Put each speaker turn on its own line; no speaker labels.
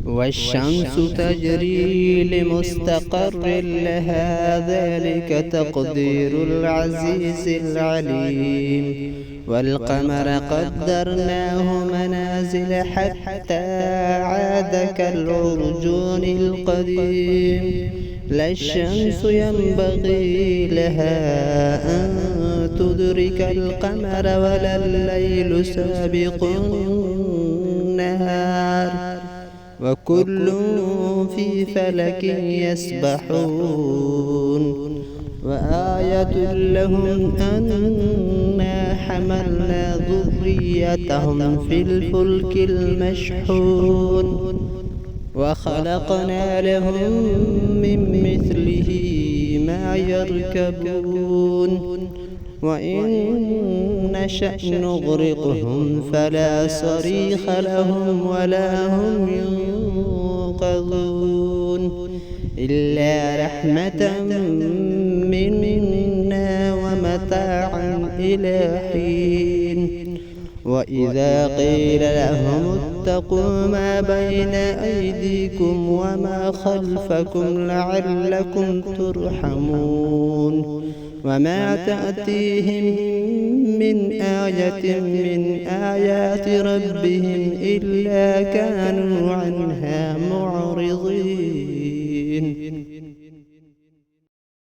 والشمس تجري لمستقر لها، ذلك تقدير العزيز العليم. والقمر قدرناه منازل حتى عاد كالعرجون القديم. لا الشمس ينبغي لها أن تدرك القمر ولا الليل سابق النهار، وكل في فلك يسبحون. وآية لهم أنا حملنا ذريتهم في الفلك المشحون، وخلقنا لهم من مثله ما يركبون، وإن نشأ نغرقهم فلا صريخ لهم ولا هم ينقذون، إلا رحمة منا ومتاعا إلى حين. وإذا قيل لهم اتقوا ما بين أيديكم وما خلفكم لعلكم ترحمون، وما تأتيهم من آية من آيات ربهم إلا كانوا عنها